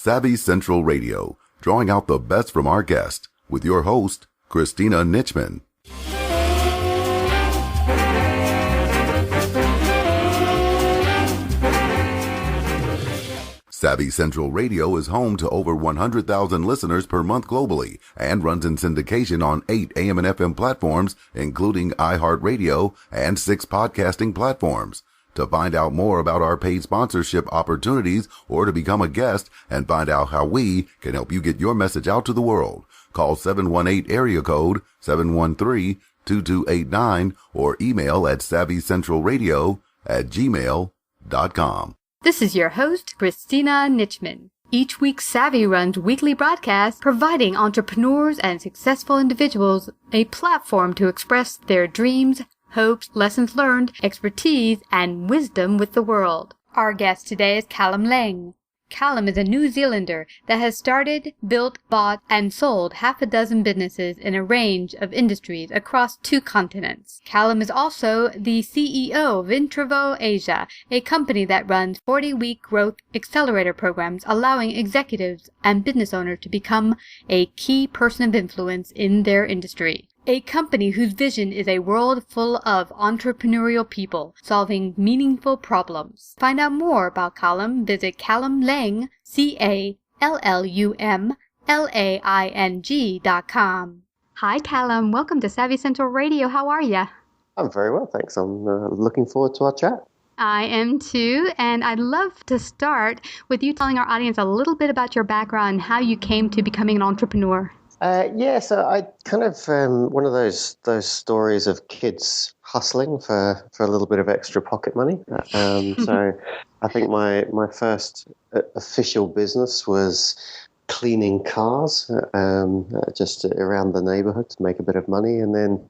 Savvy Central Radio, drawing out the best from our guest with your host, Christina Nichman. Savvy Central Radio is home to over 100,000 listeners per month globally and runs in syndication on 8 AM and FM platforms, including iHeartRadio and 6 podcasting platforms. To find out more about our paid sponsorship opportunities or to become a guest and find out how we can help you get your message out to the world, call 718 area code 713-2289 or email at savvycentralradio@gmail.com. This is your host, Christina Nichman. Each week, Savvy runs weekly broadcasts providing entrepreneurs and successful individuals a platform to express their dreams, hopes, lessons learned, expertise, and wisdom with the world. Our guest today is Callum Laing. Callum is a New Zealander that has started, built, bought, and sold half a dozen businesses in a range of industries across 2 continents. Callum is also the CEO of Entrevo Asia, a company that runs 40-week Growth Accelerator programs, allowing executives and business owners to become a key person of influence in their industry. A company whose vision is a world full of entrepreneurial people solving meaningful problems. Find out more about Callum. Visit Callum Laing, CallumLaing.com. Hi, Callum. Welcome to Savvy Central Radio. How are you? I'm very well, thanks. I'm looking forward to our chat. I am too, and I'd love to start with you telling our audience a little bit about your background and how you came to becoming an entrepreneur. So I kind of one of those stories of kids hustling for a little bit of extra pocket money. So I think my first official business was cleaning cars, just around the neighborhood to make a bit of money, and then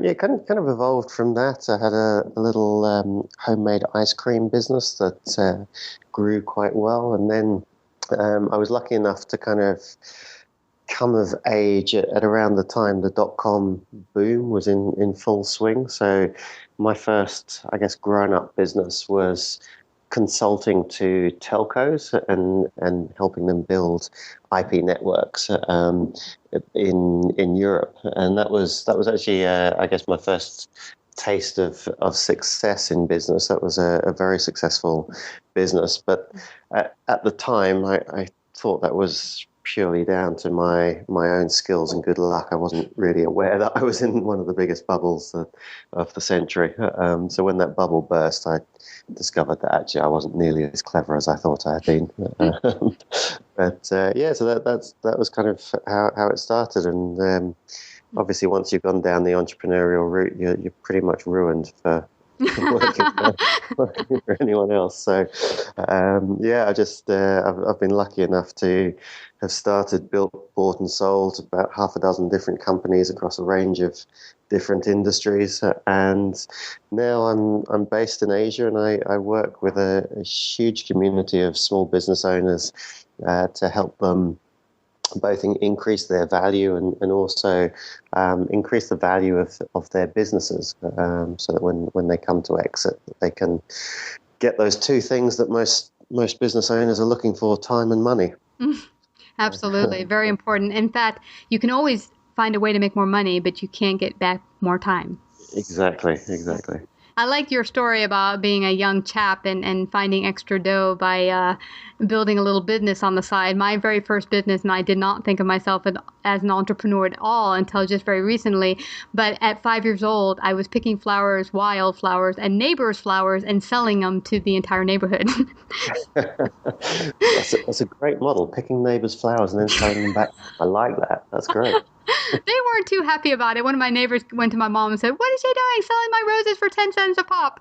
it kind of evolved from that. I had a little homemade ice cream business that grew quite well, and then I was lucky enough to kind of come of age at around the time the dot-com boom was in full swing. So my first, I guess, grown-up business was consulting to telcos and helping them build IP networks in Europe. And that was actually, I guess, my first taste of success in business. That was a very successful business. But at the time, I thought that was purely down to my own skills and good luck. I wasn't really aware that I was in one of the biggest bubbles of the century. So when that bubble burst, I discovered that actually I wasn't nearly as clever as I thought I had been. So that was kind of how it started. And obviously, once you've gone down the entrepreneurial route, you're pretty much ruined for working for anyone else. So I've been lucky enough to have started, built, bought and sold about half a dozen different companies across a range of different industries, and now I'm based in Asia, and I work with a huge community of small business owners to help them both increase their value and also increase the value of their businesses, so that when they come to exit, they can get those 2 things that most business owners are looking for: time and money. Absolutely. Very important. In fact, you can always find a way to make more money, but you can't get back more time. Exactly. I liked your story about being a young chap and finding extra dough by building a little business on the side. My very first business, and I did not think of myself as an entrepreneur at all until just very recently. But at 5 years old, I was picking flowers, wild flowers, and neighbors' flowers and selling them to the entire neighborhood. That's a great model, picking neighbors' flowers and then selling them back. I like that. That's great. They weren't too happy about it. One of my neighbors went to my mom and said, "What is she doing? Selling my roses for 10 cents a pop."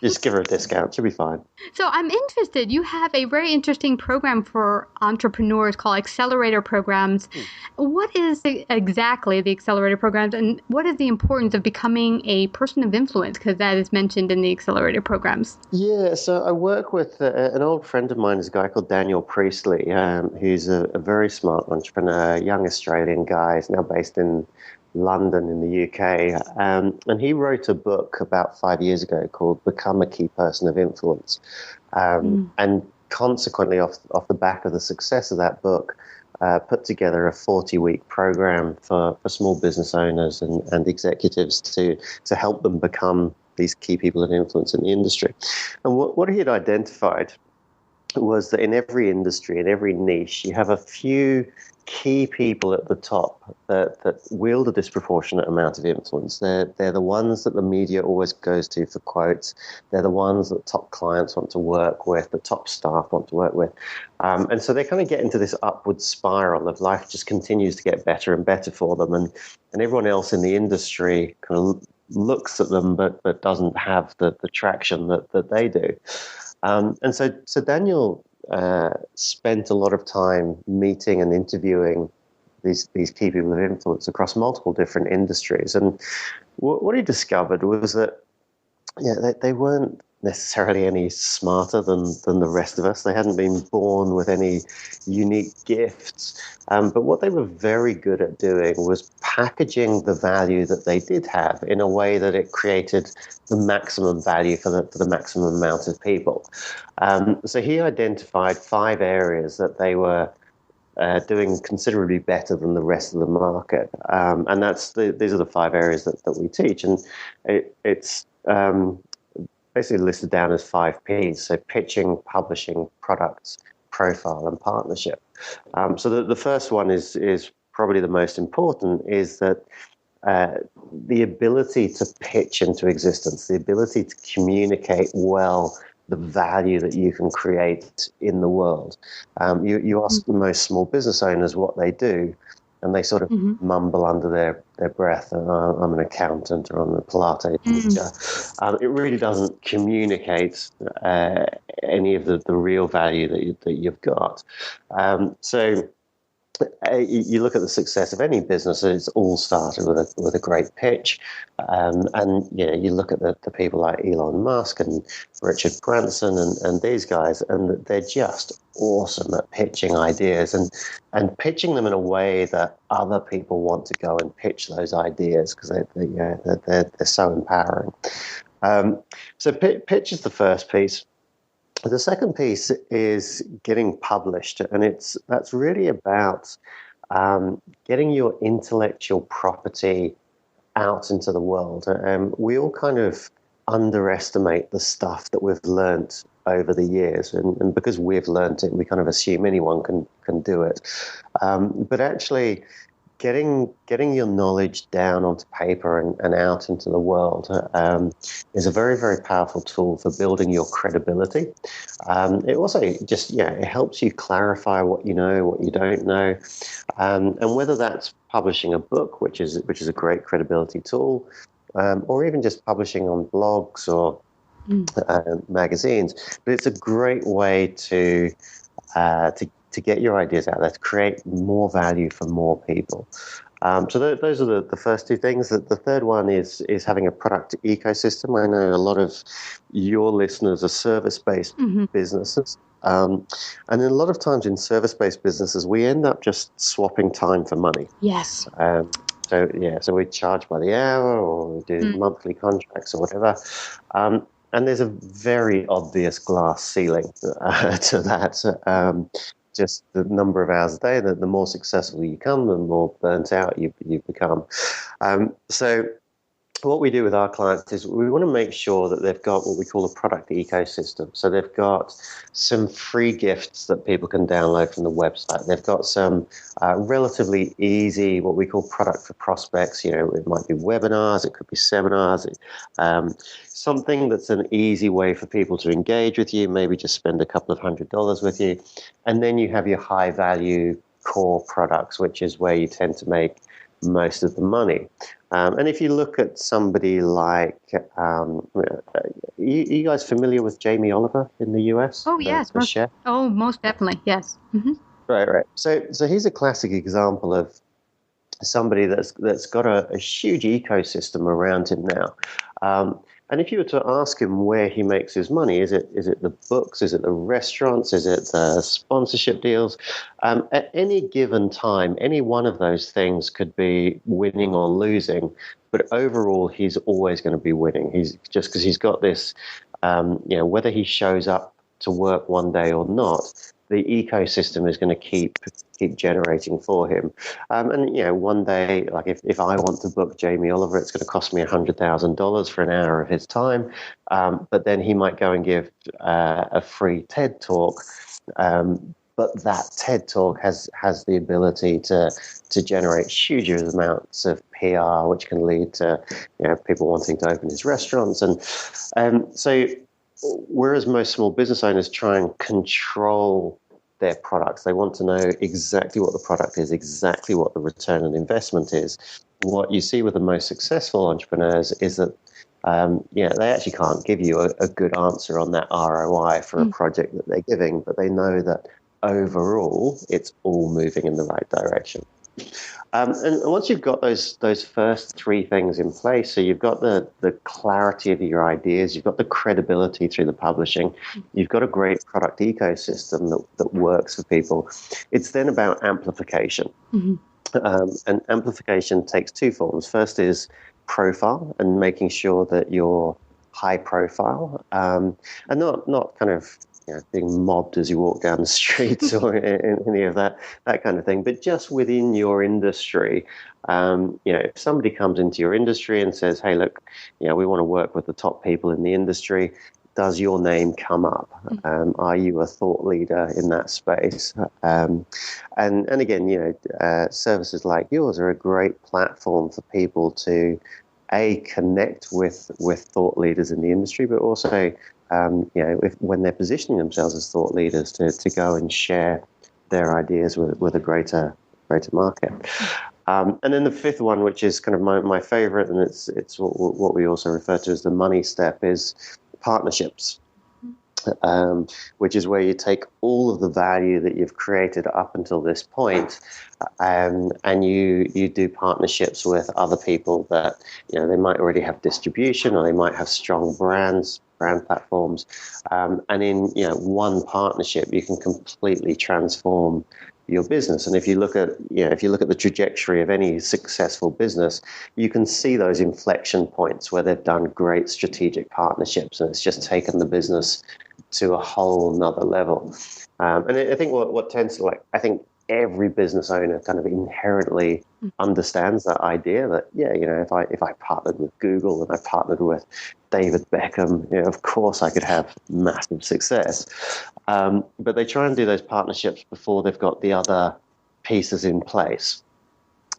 Just give her a discount. She'll be fine. So I'm interested. You have a very interesting program for entrepreneurs called Accelerator Programs. What is exactly the Accelerator Programs, and what is the importance of becoming a person of influence? Because that is mentioned in the Accelerator Programs. Yeah, so I work with an old friend of mine, is a guy called Daniel Priestley, who's a very smart entrepreneur, young Australian guy. He's now based in London in the UK. And he wrote a book about 5 years ago called Become a Key Person of Influence. And consequently, off the back of the success of that book, put together a 40-week program for small business owners and executives to help them become these key people of influence in the industry. And what he had identified was that in every industry, in every niche, you have a few key people at the top that wield a disproportionate amount of influence. They're the ones that the media always goes to for quotes. They're the ones that top clients want to work with, the top staff want to work with. And so they kind of get into this upward spiral of life just continues to get better and better for them. And everyone else in the industry kind of looks at them but doesn't have the traction that they do. And so Daniel spent a lot of time meeting and interviewing these key people of influence across multiple different industries. And what he discovered was that they weren't necessarily any smarter than the rest of us. They hadn't been born with any unique gifts. But what they were very good at doing was packaging the value that they did have in a way that it created the maximum value for the maximum amount of people. So he identified 5 areas that they were doing considerably better than the rest of the market. And these are the 5 areas that we teach. And it's basically listed down as 5 Ps. So pitching, publishing, products, profile, and partnership. So the first one is probably the most important, is that the ability to pitch into existence, the ability to communicate well the value that you can create in the world. You ask most small business owners what they do, and they sort of mumble under their breath, I'm an accountant or I'm a Pilates teacher. It really doesn't communicate any of the real value that you've got. So you look at the success of any business, and it's all started with a great pitch. And you look at the people like Elon Musk and Richard Branson and these guys, and they're just awesome at pitching ideas and pitching them in a way that other people want to go and pitch those ideas, because they're so empowering. So pitch is the first piece. The second piece is getting published, and that's really about getting your intellectual property out into the world. We all kind of underestimate the stuff that we've learnt over the years, and because we've learnt it, we kind of assume anyone can do it. But actually, getting your knowledge down onto paper and out into the world is a very, very powerful tool for building your credibility. It also just, it helps you clarify what you know, what you don't know. And whether that's publishing a book, which is a great credibility tool, or even just publishing on blogs or magazines. But it's a great way to get your ideas out there, to create more value for more people. So those are the first 2 things. The third one is having a product ecosystem. I know a lot of your listeners are service-based businesses. And then a lot of times in service-based businesses, we end up just swapping time for money. Yes. So we charge by the hour, or we do monthly contracts or whatever. And there's a very obvious glass ceiling to that. Just the number of hours a day, the more successful you become, the more burnt out you become. So what we do with our clients is we want to make sure that they've got what we call a product ecosystem. So they've got some free gifts that people can download from the website. They've got some relatively easy, what we call product for prospects. It might be webinars, it could be seminars, something that's an easy way for people to engage with you, maybe just spend a couple of $100s with you. And then you have your high value core products, which is where you tend to make most of the money. And if you look at somebody like, you guys familiar with Jamie Oliver in the US? Oh, yes. The chef? Oh, most definitely, yes. Right. So he's a classic example of somebody that's got a huge ecosystem around him now. And if you were to ask him where he makes his money, is it the books, is it the restaurants, is it the sponsorship deals? At any given time, any one of those things could be winning or losing, but overall, he's always going to be winning. He's just because he's got this, whether he shows up to work one day or not, the ecosystem is going to keep generating for him. And one day, like if I want to book Jamie Oliver, it's going to cost me $100,000 for an hour of his time. But then he might go and give a free TED talk. But that TED talk has the ability to generate huge amounts of PR, which can lead to people wanting to open his restaurants. And so whereas most small business owners try and control their products, they want to know exactly what the product is, exactly what the return on investment is. What you see with the most successful entrepreneurs is that they actually can't give you a good answer on that ROI for a project that they're giving, but they know that overall it's all moving in the right direction. And once you've got those first three things in place, so you've got the clarity of your ideas, you've got the credibility through the publishing, you've got a great product ecosystem that works for people. It's then about amplification. And amplification takes two forms. First is profile, and making sure that you're high profile, and not kind of being mobbed as you walk down the streets or any of that kind of thing, but just within your industry. If somebody comes into your industry and says, hey, look, we want to work with the top people in the industry, does your name come up? Are you a thought leader in that space? And again, services like yours are a great platform for people to connect with thought leaders in the industry, but also when they're positioning themselves as thought leaders to go and share their ideas with a greater market. And then the fifth one, which is kind of my favorite, and it's what we also refer to as the money step, is partnerships, which is where you take all of the value that you've created up until this point, and you do partnerships with other people that they might already have distribution, or they might have strong brand platforms, and in one partnership you can completely transform your business. And if you look at the trajectory of any successful business, you can see those inflection points where they've done great strategic partnerships, and it's just taken the business to a whole nother level. And I think what tends to, I think every business owner kind of inherently understands that idea that, if I partnered with Google and I partnered with David Beckham, of course I could have massive success. But they try and do those partnerships before they've got the other pieces in place.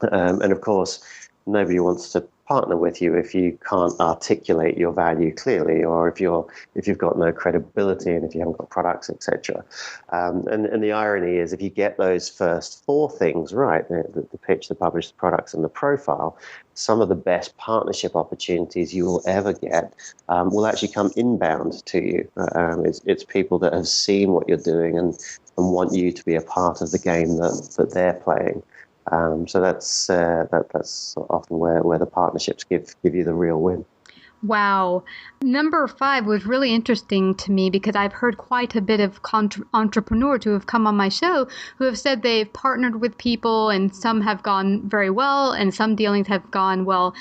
And of course, nobody wants to partner with you if you can't articulate your value clearly, or if you've got no credibility, and if you haven't got products, etc. And the irony is, if you get those first four things right, the pitch, the publish, the products, and the profile, some of the best partnership opportunities you will ever get will actually come inbound to you. It's people that have seen what you're doing and want you to be a part of the game that they're playing. So that's often where the partnerships give you the real win. Wow. Number 5 was really interesting to me because I've heard quite a bit of entrepreneurs who have come on my show who have said they've partnered with people, and some have gone very well and some dealings have gone, well,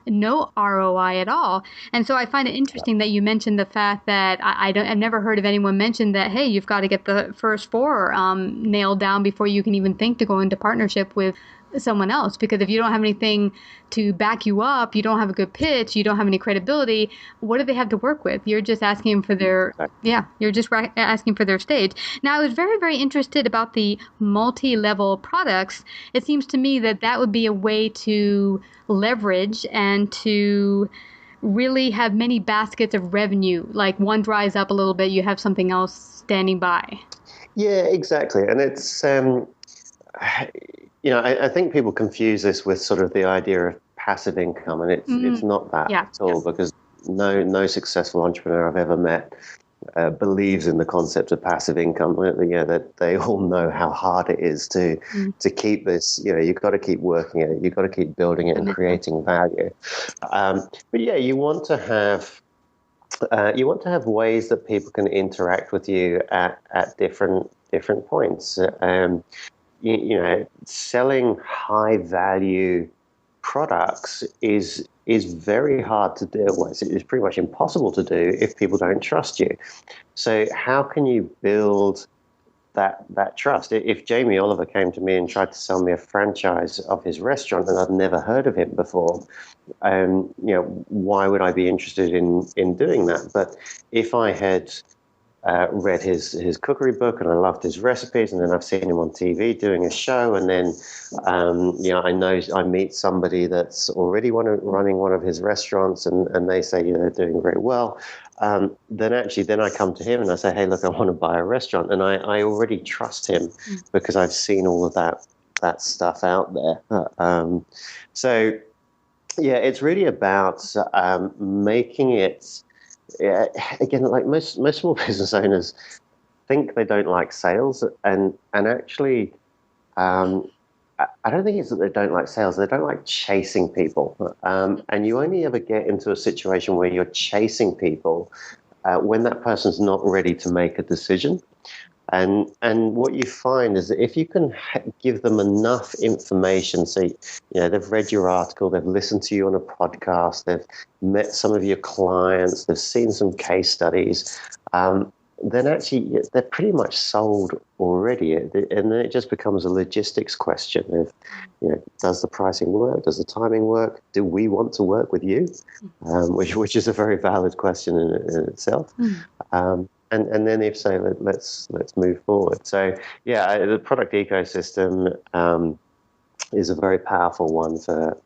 no ROI at all. And so I find it interesting that you mentioned the fact that I've never heard of anyone mention that, hey, you've got to get the first 4 nailed down before you can even think to go into partnership with someone else. Because if you don't have anything to back you up, you don't have a good pitch, you don't have any credibility, what do they have to work with? You're just asking for their, asking for their stage. Now, I was very, very interested about the multi-level products. It seems to me that would be a way to leverage and to really have many baskets of revenue. Like one dries up a little bit, you have something else standing by. Yeah, exactly. And it's, I think people confuse this with sort of the idea of passive income, and it's not that at all, because no successful entrepreneur I've ever met believes in the concept of passive income. That they all know how hard it is to keep this. You've got to keep working at it. You've got to keep building it and creating value. But you want to have ways that people can interact with you at different points. Selling high value products is is very hard to do. Well, it's pretty much impossible to do if people don't trust you. So how can you build that trust? If Jamie Oliver came to me and tried to sell me a franchise of his restaurant and I'd never heard of him before, why would I be interested in doing that? But if I had read his cookery book and I loved his recipes, and then I've seen him on TV doing a show, and then I know I meet somebody that's already running one of his restaurants, and they say they're doing very well. Then I come to him and I say, hey, look, I want to buy a restaurant, and I already trust him because I've seen all of that stuff out there. So yeah, it's really about making it. Yeah, again, like most small business owners think they don't like sales, and actually, I don't think it's that they don't like sales. They don't like chasing people, and you only ever get into a situation where you're chasing people when that person's not ready to make a decision. And what you find is that if you can give them enough information, so they've read your article, they've listened to you on a podcast, they've met some of your clients, they've seen some case studies, then actually they're pretty much sold already. And then it just becomes a logistics question of, does the pricing work? Does the timing work? Do we want to work with you? Which is a very valid question in itself. And then if so, let's move forward. So yeah, the product ecosystem is a very powerful one for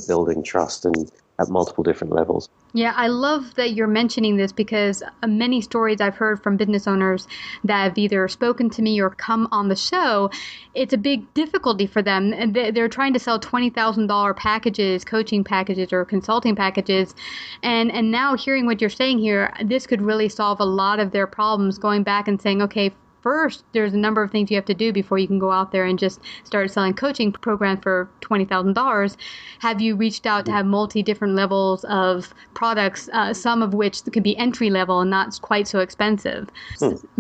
building trust and at multiple different levels. Yeah, I love that you're mentioning this because many stories I've heard from business owners that have either spoken to me or come on the show, it's a big difficulty for them. And they're trying to sell $20,000 packages, coaching packages or consulting packages. And now hearing what you're saying here, this could really solve a lot of their problems, going back and saying, okay, first, there's a number of things you have to do before you can go out there and just start selling coaching programs for $20,000. Have you reached out to have different levels of products, some of which could be entry level and not quite so expensive?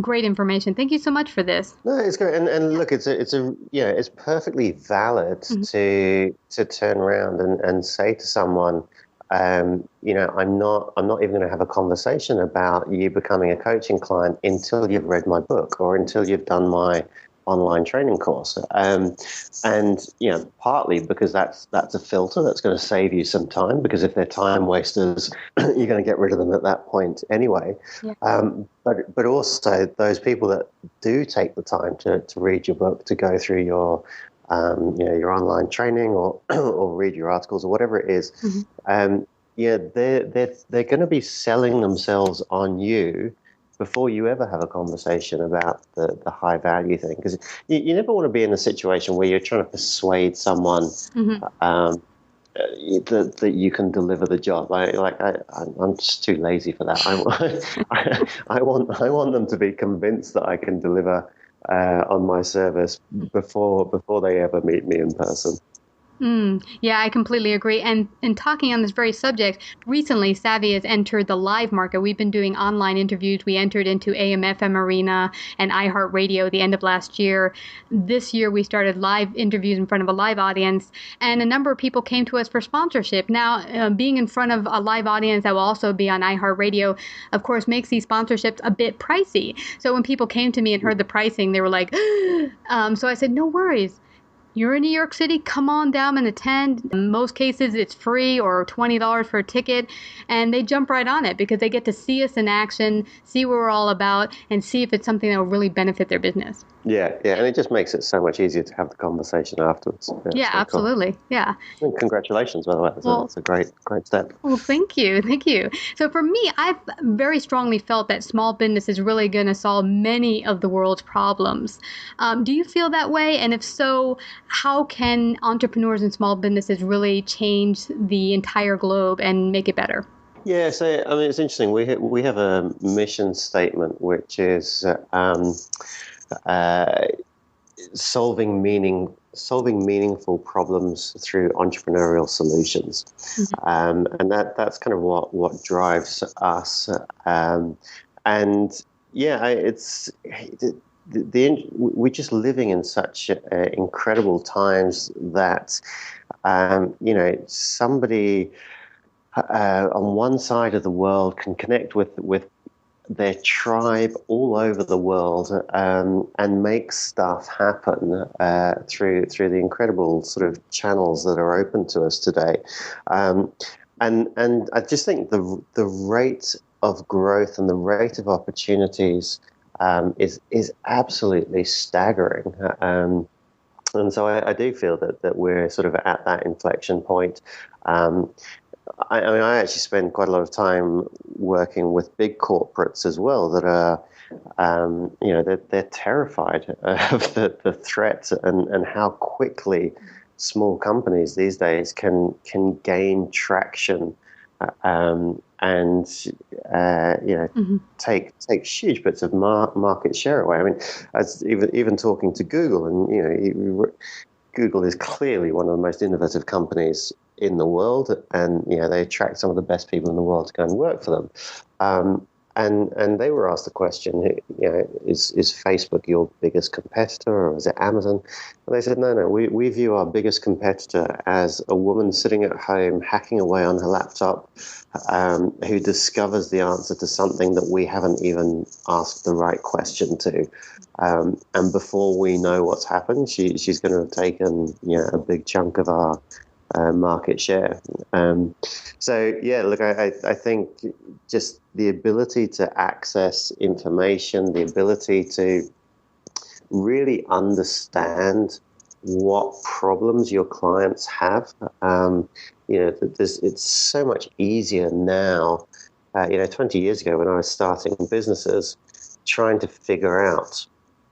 Great information. Thank you so much for this. No, it's great. And look, it's perfectly valid to turn around and say to someone, I'm not even going to have a conversation about you becoming a coaching client until you've read my book or until you've done my online training course. And partly because that's a filter that's going to save you some time, because if they're time wasters, you're going to get rid of them at that point anyway. Yeah. But also those people that do take the time to read your book, to go through your online training or read your articles or whatever it is, they're going to be selling themselves on you before you ever have a conversation about the high value thing, because you never want to be in a situation where you're trying to persuade someone that you can deliver the job. I'm just too lazy for that. I want them to be convinced that I can deliver on my service before they ever meet me in person. Yeah, I completely agree. And talking on this very subject, recently Savvy has entered the live market. We've been doing online interviews. We entered into AM/FM Arena and iHeartRadio the end of last year. This year we started live interviews in front of a live audience, and a number of people came to us for sponsorship. Now, being in front of a live audience that will also be on iHeartRadio, of course, makes these sponsorships a bit pricey. So when people came to me and heard the pricing, they were like, so I said, no worries. You're in New York City, come on down and attend. In most cases, it's free or $20 for a ticket. And they jump right on it because they get to see us in action, see what we're all about, and see if it's something that will really benefit their business. Yeah. And it just makes it so much easier to have the conversation afterwards. Yeah, so absolutely. Cool. Yeah. And congratulations, by the way. That's a great step. Well, thank you. So for me, I've very strongly felt that small business is really going to solve many of the world's problems. Do you feel that way? And if so, how can entrepreneurs and small businesses really change the entire globe and make it better? Yeah, so it's interesting. We have a mission statement which is solving meaningful problems through entrepreneurial solutions, and that's kind of what drives us. We're just living in such incredible times that somebody on one side of the world can connect with their tribe all over the world, and make stuff happen through the incredible sort of channels that are open to us today. And I just think the rate of growth and the rate of opportunities is absolutely staggering. And so I do feel that we're sort of at that inflection point. I mean, I actually spend quite a lot of time working with big corporates as well that are, they're terrified of the threat and how quickly small companies these days can gain traction, take huge bits of market share away. I mean, as even talking to Google, and Google is clearly one of the most innovative companies in the world, and they attract some of the best people in the world to go and work for them. And they were asked the question, is Facebook your biggest competitor, or is it Amazon? And they said, no, we view our biggest competitor as a woman sitting at home hacking away on her laptop, who discovers the answer to something that we haven't even asked the right question to. And before we know what's happened, she's going to have taken a big chunk of our market share. So look, I think just the ability to access information, the ability to really understand what problems your clients have, it's so much easier now. 20 years ago when I was starting businesses, trying to figure out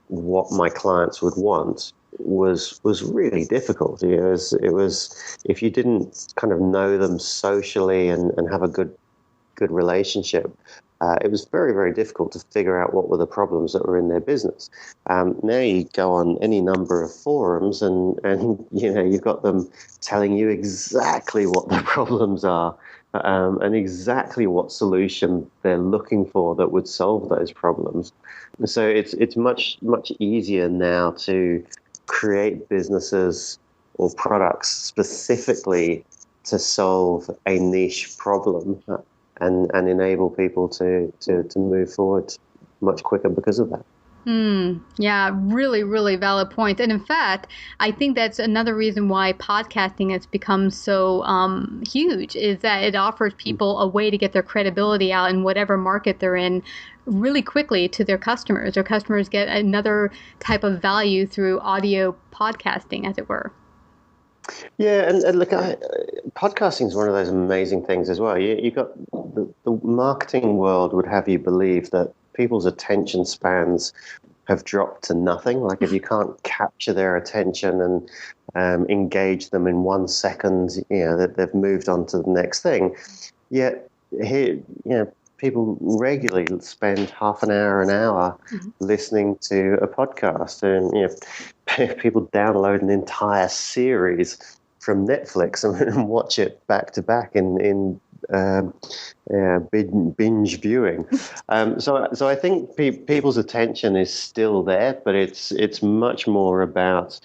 what my clients would want was really difficult. It was if you didn't kind of know them socially and have a good relationship, it was very, very difficult to figure out what were the problems that were in their business. Now you go on any number of forums and you've got them telling you exactly what the problems are, and exactly what solution they're looking for that would solve those problems. So it's much easier now to create businesses or products specifically to solve a niche problem, and enable people to move forward much quicker because of that. Yeah, really, really valid point. And in fact, I think that's another reason why podcasting has become so huge, is that it offers people a way to get their credibility out in whatever market they're in really quickly to their customers. Their customers get another type of value through audio podcasting, as it were. Yeah, and look, podcasting is one of those amazing things as well. You've got the marketing world would have you believe that people's attention spans have dropped to nothing. Like if you can't capture their attention and engage them in 1 second, that they've moved on to the next thing. Yet here, people regularly spend half an hour listening to a podcast, and people download an entire series from Netflix and watch it back to back in binge viewing. So I think people's attention is still there, but it's much more about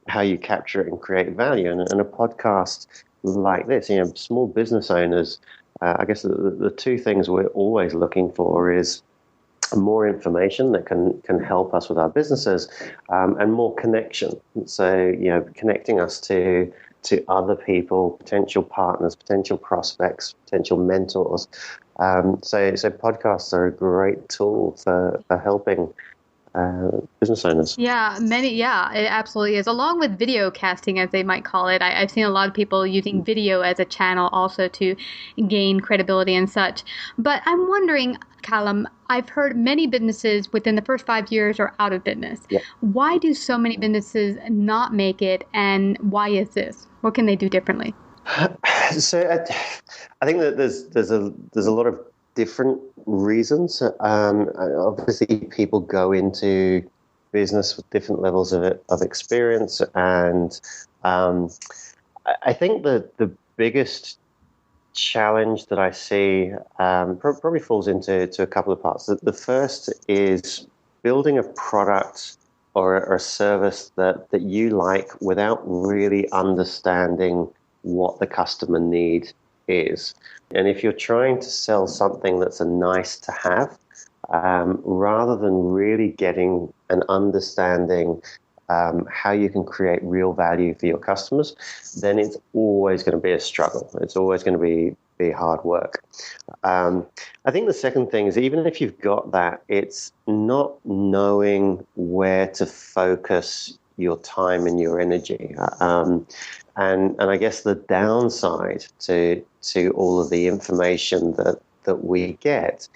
how you capture it and create value. And a podcast like this, small business owners, I guess the two things we're always looking for is more information that can help us with our businesses, and more connection. So, connecting us to other people, potential partners, potential prospects, potential mentors. So podcasts are a great tool for helping business owners. Yeah, it absolutely is. Along with video casting, as they might call it. I've seen a lot of people using video as a channel also to gain credibility and such. But I'm wondering, Callum, I've heard many businesses within the first 5 years are out of business. Yeah. Why do so many businesses not make it, and why is this? What can they do differently? So I think that there's a lot of different reasons. Obviously, people go into business with different levels of experience, and I think that the biggest challenge that I see probably falls into a couple of parts. The first is building a product or a service that you like without really understanding what the customer need is. And if you're trying to sell something that's a nice to have, rather than really getting and understanding how you can create real value for your customers, then it's always going to be a struggle. It's always going to be hard work. I think the second thing is, even if you've got that, it's not knowing where to focus your time and your energy. And I guess the downside to all of the information that we get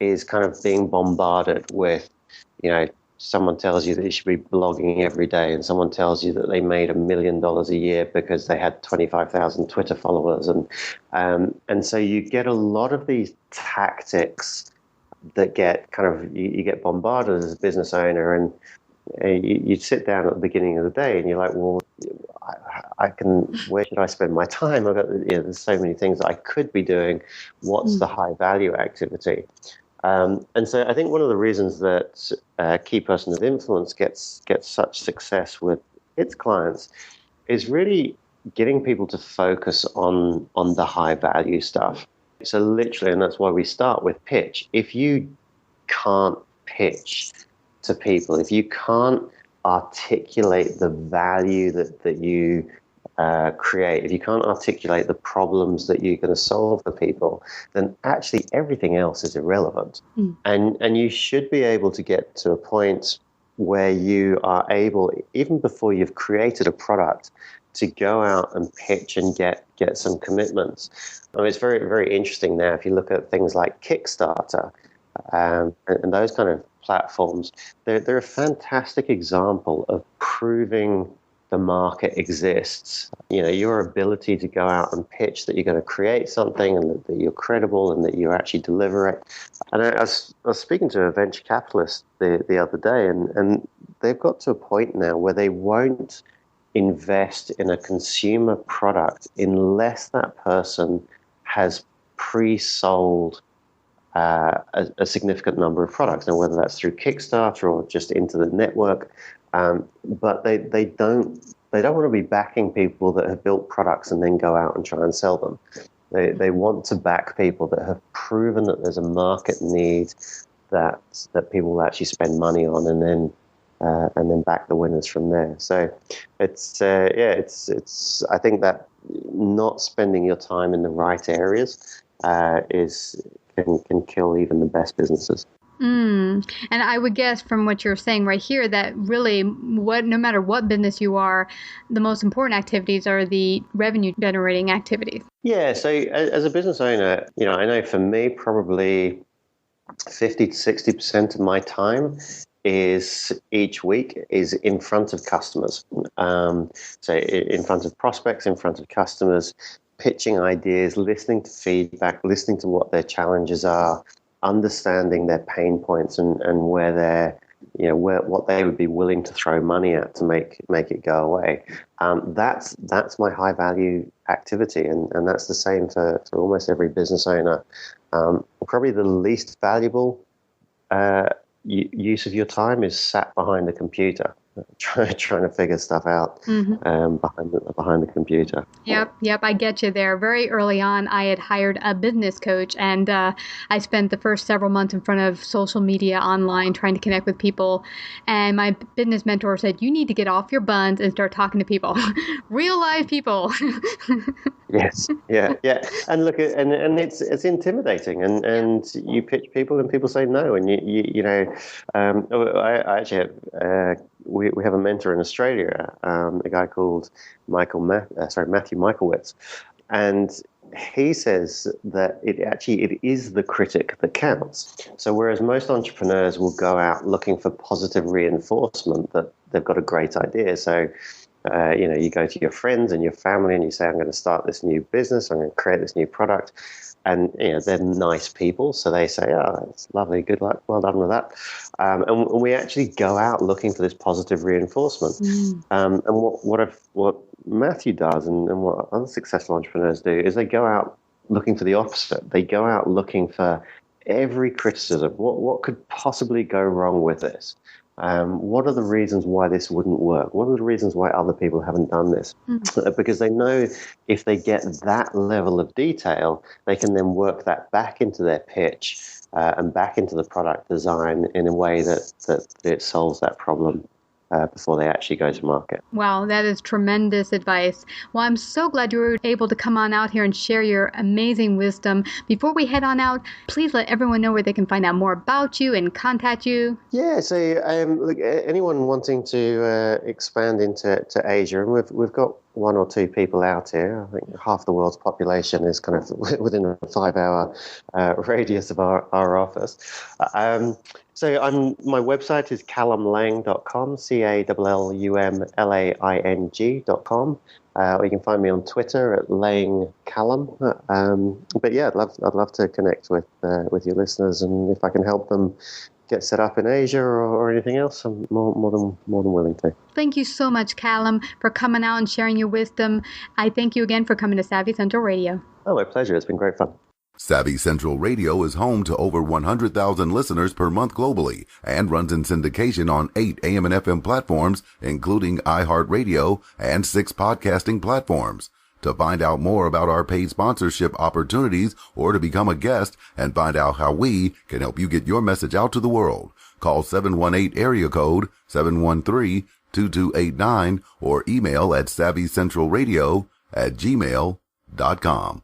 is kind of being bombarded with, someone tells you that you should be blogging every day, and someone tells you that they made $1 million a year because they had 25,000 Twitter followers. And so you get a lot of these tactics that get kind of, you get bombarded as a business owner, and you sit down at the beginning of the day and you're like, well, where should I spend my time? I've got, there's so many things that I could be doing. What's the high value activity? And so I think one of the reasons that Key Person of Influence gets such success with its clients is really getting people to focus on the high value stuff. So literally, and that's why we start with pitch. If you can't pitch to people, if you can't articulate the value that you create, if you can't articulate the problems that you're going to solve for people, then actually everything else is irrelevant. And you should be able to get to a point where you are able, even before you've created a product, to go out and pitch and get some commitments. I mean, it's very, very interesting now if you look at things like Kickstarter and those kind of platforms. They're a fantastic example of proving the market exists. Your ability to go out and pitch that you're going to create something and that you're credible and that you actually deliver it. And I was speaking to a venture capitalist the other day, and they've got to a point now where they won't invest in a consumer product unless that person has pre-sold a significant number of products. Now, whether that's through Kickstarter or just into the network, but they don't want to be backing people that have built products and then go out and try and sell them. They want to back people that have proven that there's a market need that people will actually spend money on, and then back the winners from there. So it's I think that not spending your time in the right areas can kill even the best businesses. And I would guess from what you're saying right here that really, no matter what business you are, the most important activities are the revenue generating activities. Yeah. So as a business owner, I know for me, probably 50 to 60% of my time is each week is in front of customers. So in front of prospects, in front of customers, pitching ideas, listening to feedback, listening to what their challenges are, understanding their pain points and where they're, what they would be willing to throw money at to make it go away. That's my high value activity, and that's the same for almost every business owner. Probably the least valuable use of your time is sat behind a computer, trying to figure stuff out behind the computer. Yep, I get you there. Very early on, I had hired a business coach, and I spent the first several months in front of social media online trying to connect with people. And my business mentor said, you need to get off your buns and start talking to people, real live people. Yes, yeah. And look, and it's intimidating, and you pitch people and people say no, and I actually have, we have a mentor in Australia, a guy called Matthew Michaelwitz, and he says that it is the critic that counts. So whereas most entrepreneurs will go out looking for positive reinforcement that they've got a great idea, so you go to your friends and your family and you say, I'm going to start this new business, I'm going to create this new product. And they're nice people, so they say, oh, it's lovely, good luck, well done with that. And we actually go out looking for this positive reinforcement. And what Matthew does and what other successful entrepreneurs do is they go out looking for the opposite. They go out looking for every criticism. What could possibly go wrong with this? what are the reasons why this wouldn't work? What are the reasons why other people haven't done this? Because they know if they get that level of detail, they can then work that back into their pitch and back into the product design in a way that it solves that problem before they actually go to market. Wow, that is tremendous advice. Well, I'm so glad you were able to come on out here and share your amazing wisdom. Before we head on out, please let everyone know where they can find out more about you and contact you. Yeah, so look, anyone wanting to expand into Asia, and we've got one or two people out here. I think half the world's population is kind of within a 5-hour radius of our office. So my website is callumlaing.com, CALLUMLAING.com. Or you can find me on Twitter at Laing Callum. But yeah, I'd love to connect with your listeners, and if I can help them get set up in Asia or anything else, I'm more than willing to. Thank you so much, Callum, for coming out and sharing your wisdom. I thank you again for coming to Savvy Central Radio. Oh, my pleasure. It's been great fun. Savvy Central Radio is home to over 100,000 listeners per month globally and runs in syndication on 8 AM and FM platforms, including iHeartRadio and 6 podcasting platforms. To find out more about our paid sponsorship opportunities or to become a guest and find out how we can help you get your message out to the world, call 718 area code 713-2289 or email at savvycentralradio@gmail.com.